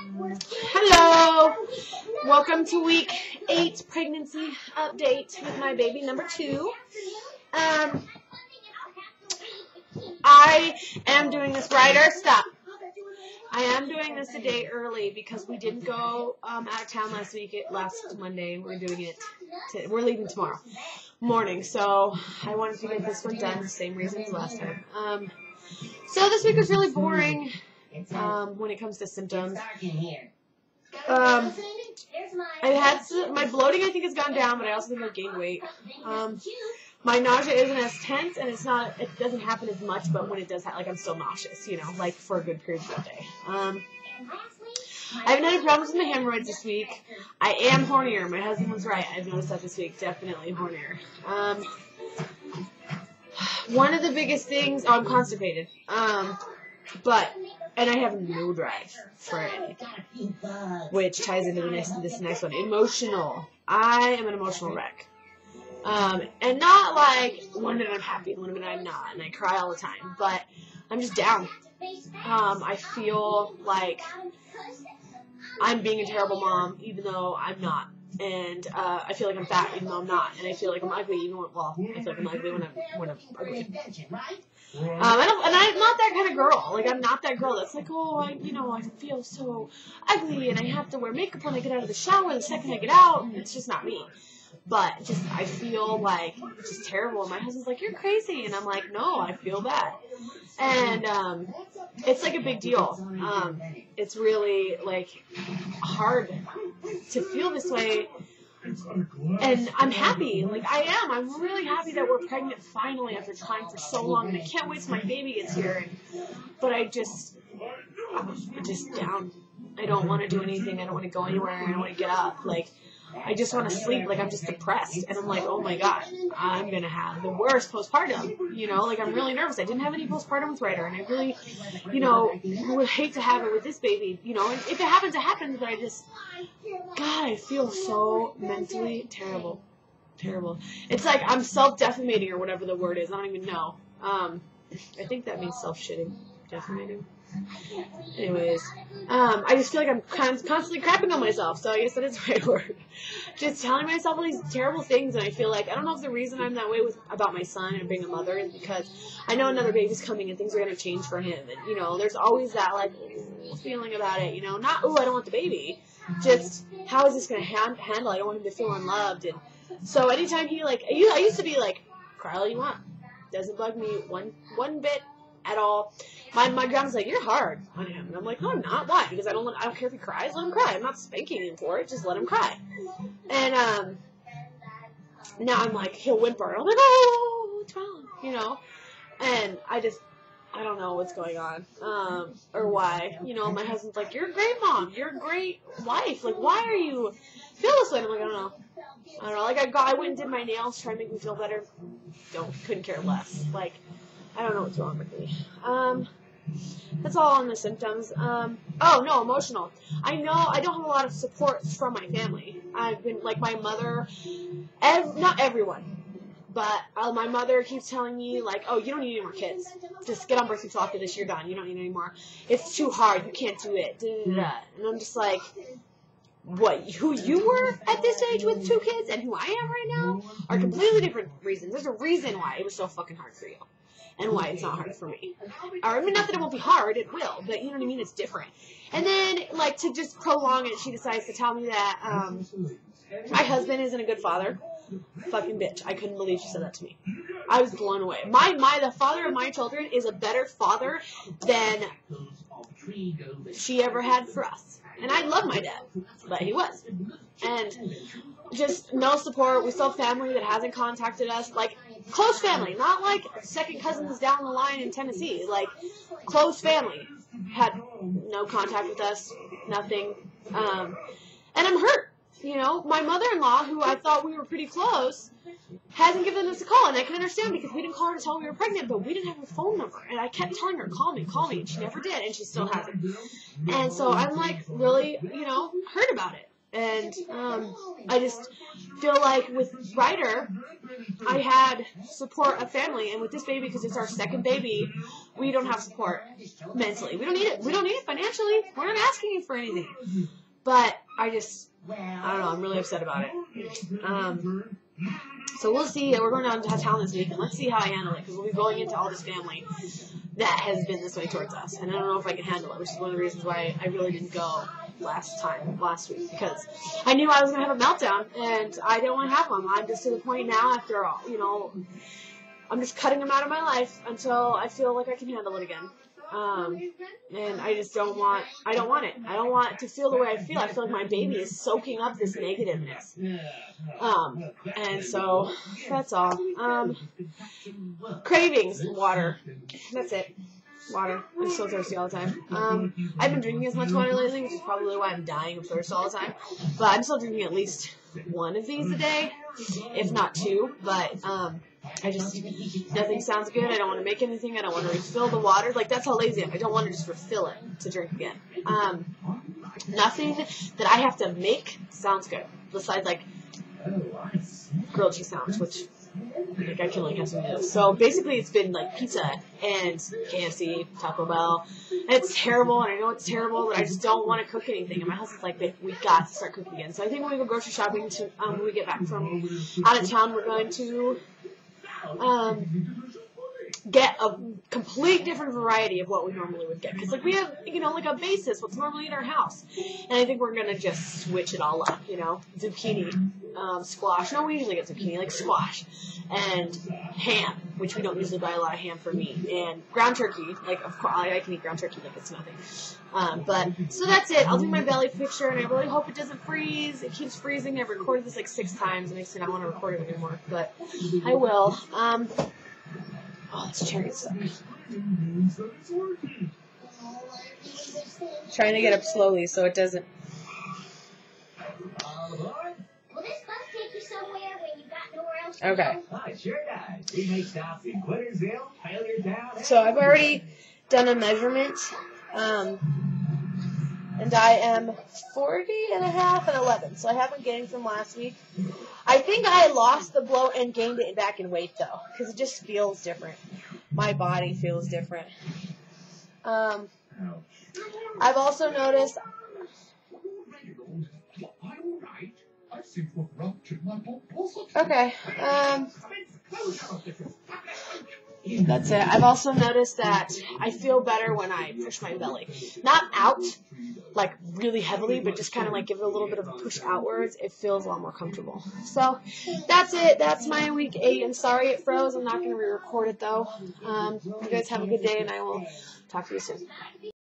Hello! Welcome to week 8 pregnancy update with my baby number 2. I am doing this stop. I am doing this a day early because we didn't go out of town last Monday. We're doing it, we're leaving tomorrow morning, so I wanted to get this one done, same reason as last time. So this week was really boring when it comes to symptoms. I had my bloating, I think, has gone down, but I also think I've gained weight. My nausea isn't as tense, and it doesn't happen as much, but when it does happen, I'm still nauseous, like for a good period of the day. I haven't had any problems with my hemorrhoids this week. I am hornier. My husband was right. I've noticed that this week. Definitely hornier. One of the biggest things, I'm constipated. And I have no drive for anything, which ties into this next one. Emotional. I am an emotional wreck. And not like one minute I'm happy and one minute I'm not, and I cry all the time, but I'm just down. I feel like I'm being a terrible mom, even though I'm not. And I feel like I'm fat, even though I'm not. And I feel like I'm ugly, I feel like I'm ugly when I'm ugly. I'm not that kind of girl. Like, I'm not that girl that's like, oh, I feel so ugly, and I have to wear makeup when I get out of the shower the second I get out, and it's just not me. But I feel like just terrible. And my husband's like, you're crazy. And I'm like, no, I feel bad. And it's like a big deal. It's really like hard to feel this way. And I'm happy. Like, I am. I'm really happy that we're pregnant finally after trying for so long. And I can't wait till my baby gets here. But I'm just down. I don't want to do anything. I don't want to go anywhere. I don't want to get up. Like, I just want to sleep. Like, I'm just depressed. And I'm like, oh my God, I'm going to have the worst postpartum. Like, I'm really nervous. I didn't have any postpartum with Ryder. And I really, would hate to have it with this baby, And if it happens, it happens. But God, I feel so mentally terrible. Terrible. It's like I'm self-defamating or whatever the word is. I don't even know. I think that means self-shitting. Defamating. Anyways, I just feel like I'm constantly crapping on myself, so I guess that is the right word. Just telling myself all these terrible things, and I feel like, I don't know if the reason I'm that way about my son and being a mother is because I know another baby's coming and things are going to change for him, and, there's always that, like, feeling about it, not, I don't want the baby, just, how is this going to handle? I don't want him to feel unloved, and so anytime he, I used to be like, cry all you want, doesn't bug me one bit at all. My grandma's like, you're hard on him. And I'm like, no, I'm not. Why? Because I don't care if he cries. Let him cry. I'm not spanking him for it. Just let him cry. And now I'm like, he'll whimper. I'm like, oh, what's wrong? And I don't know what's going on or why. My husband's like, you're a great mom. You're a great wife. Like, why are you feel this way? And I'm like, I don't know. Like, I went and did my nails, trying to make me feel better. Couldn't care less. Like, I don't know what's wrong with me. That's all on the symptoms. Emotional. I know I don't have a lot of support from my family. I've been, like, my mother, not everyone, but my mother keeps telling me, like, oh, you don't need any more kids. Just get on birth control after this, you're done. You don't need any more. It's too hard. You can't do it. Da-da-da-da. And I'm just like, what, who you were at this age with 2 kids and who I am right now are completely different reasons. There's a reason why it was so fucking hard for you. And why it's not hard for me. Not that it won't be hard, it will, but you know what I mean, it's different. And then, like, to just prolong it, she decides to tell me that, my husband isn't a good father. Fucking bitch. I couldn't believe she said that to me. I was blown away. The father of my children is a better father than she ever had for us. And I love my dad, but he was. And just no support. We still have family that hasn't contacted us. Like, close family, not like second cousins down the line in Tennessee. Like, close family had no contact with us, nothing. And I'm hurt. My mother-in-law, who I thought we were pretty close, hasn't given us a call. And I can understand because we didn't call her to tell her we were pregnant, but we didn't have her phone number. And I kept telling her, call me, and she never did, and she still hasn't. And so I'm, like, really, hurt about it. And I just feel like with Ryder, I had support of family, and with this baby, because it's our second baby, we don't have support mentally. We don't need it. We don't need it financially. We're not asking you for anything. But I don't know. I'm really upset about it. So we'll see. We're going down to town this week, and let's see how I handle it, because we'll be going into all this family that has been this way towards us, and I don't know if I can handle it, which is one of the reasons why I really didn't go last week, because I knew I was going to have a meltdown, and I didn't want to have one. I'm just to the point now, after all, I'm just cutting them out of my life until I feel like I can handle it again. And I just don't want it. I don't want to feel the way I feel. I feel like my baby is soaking up this negativeness. And so that's all. Cravings, water. That's it. Water. I'm so thirsty all the time. I've been drinking as much water lately, which is probably why I'm dying of thirst all the time. But I'm still drinking at least one of these a day, if not two. But nothing sounds good. I don't want to make anything. I don't want to refill the water. Like, that's how lazy I am. I don't want to just refill it to drink again. Nothing that I have to make sounds good. Besides, like, grilled cheese sandwich, which I can have some of those. So basically, it's been like pizza and KFC, Taco Bell. And it's terrible, and I know it's terrible, but I just don't want to cook anything. And my husband's like, we got to start cooking again. So I think when we go grocery shopping when we get back from out of town, we're going to get a complete different variety of what we normally would get. Because, like, we have, like a basis, what's normally in our house. And I think we're going to just switch it all up, Zucchini, squash. No, we usually get zucchini, like squash. And ham, which we don't usually buy a lot of ham for meat. And ground turkey. Like, of course, I can eat ground turkey like it's nothing. So that's it. I'll do my belly picture, and I really hope it doesn't freeze. It keeps freezing. I've recorded this like 6 times. It makes me not want to record it anymore. But I will. Oh, this cherry sucks. Trying to get up slowly so it doesn't. Will this bus take you somewhere when you got nowhere else to Okay. go? Sure does. We make stops in Quintersville, Failuretown. So I've already done a measurement. And I am 40 and a half and 11. So I haven't gained from last week. I think I lost the bloat and gained it back in weight, though, because it just feels different. My body feels different. I've also noticed. Okay. That's it. I've also noticed that I feel better when I push my belly. Not out, like really heavily, but just kind of like give it a little bit of a push outwards. It feels a lot more comfortable. So that's it. That's my week 8. I'm sorry it froze. I'm not going to re-record it though. You guys have a good day, and I will talk to you soon.